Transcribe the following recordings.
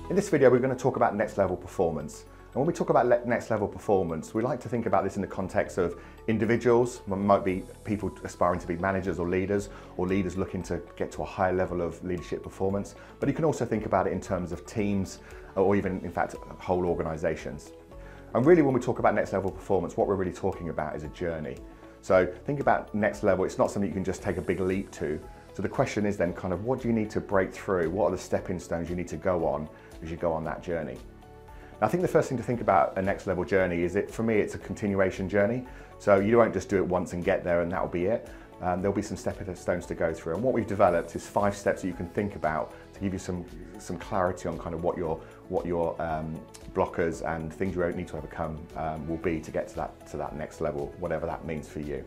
In this video, we're going to talk about next level performance. And when we talk about next level performance, we like to think about this in the context of individuals. Might be people aspiring to be managers or leaders looking to get to a higher level of leadership performance. But you can also think about it in terms of teams or even, in fact, whole organizations. And really, when we talk about next level performance, what we're really talking about is a journey. So think about next level. It's not something you can just take a big leap to. So the question is then kind of what do you need to break through? What are the stepping stones you need to go on as you go on that journey? Now, I think the first thing to think about a next level journey is for me, it's a continuation journey. So you won't just do it once and get there and that'll be it. There'll be some stepping stones to go through. And what we've developed is 5 steps that you can think about to give you some clarity on kind of what your blockers and things you need to overcome will be to get to that next level, whatever that means for you.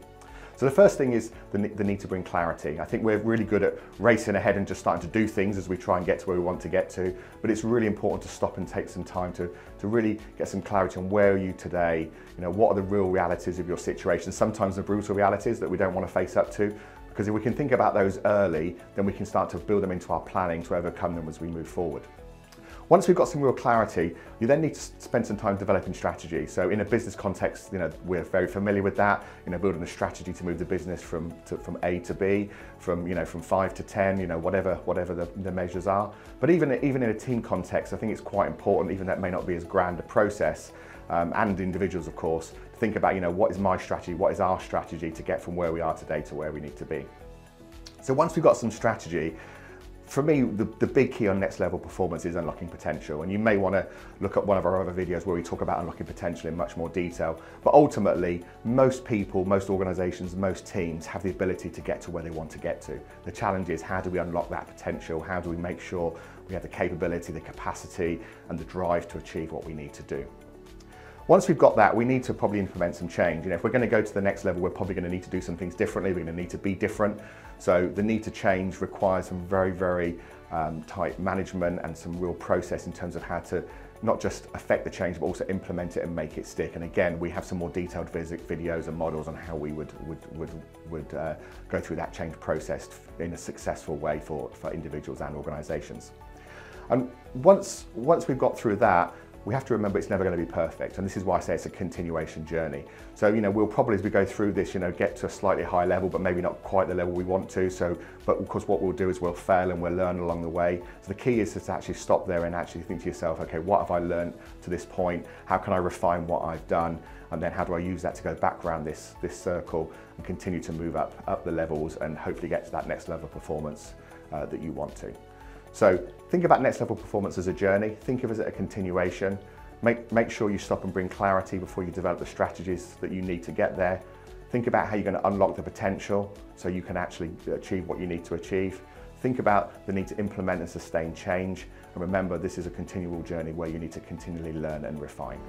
So the first thing is the need to bring clarity. I think we're really good at racing ahead and just starting to do things as we try and get to where we want to get to, but it's really important to stop and take some time to really get some clarity on where are you today, what are the real realities of your situation, sometimes the brutal realities that we don't want to face up to, because if we can think about those early, then we can start to build them into our planning to overcome them as we move forward. Once we've got some real clarity, you then need to spend some time developing strategy. So in a business context, we're very familiar with that, building a strategy to move the business from A to B, from 5 to 10, whatever the measures are. But even in a team context, I think it's quite important, even that may not be as grand a process, and individuals, of course, to think about, what is my strategy, what is our strategy to get from where we are today to where we need to be. So once we've got some strategy, for me, the big key on next level performance is unlocking potential. And you may want to look at one of our other videos where we talk about unlocking potential in much more detail. But ultimately, most people, most organizations, most teams have the ability to get to where they want to get to. The challenge is, how do we unlock that potential? How do we make sure we have the capability, the capacity, and the drive to achieve what we need to do? Once we've got that, we need to probably implement some change. If we're going to go to the next level, we're probably going to need to do some things differently. We're going to need to be different. So the need to change requires some very, very tight management and some real process in terms of how to not just affect the change, but also implement it and make it stick. And again, we have some more detailed videos and models on how we would go through that change process in a successful way for individuals and organizations. And once we've got through that, we have to remember it's never going to be perfect, and this is why I say it's a continuation journey. So we'll probably, as we go through this, get to a slightly higher level, but maybe not quite the level we want to. But of course, what we'll do is we'll fail and we'll learn along the way. So the key is to actually stop there and actually think to yourself, okay, what have I learned to this point? How can I refine what I've done? And then how do I use that to go back around this circle and continue to move up the levels and hopefully get to that next level of performance that you want to. So think about next level performance as a journey. Think of it as a continuation. Make sure you stop and bring clarity before you develop the strategies that you need to get there. Think about how you're going to unlock the potential so you can actually achieve what you need to achieve. Think about the need to implement and sustain change. And remember, this is a continual journey where you need to continually learn and refine.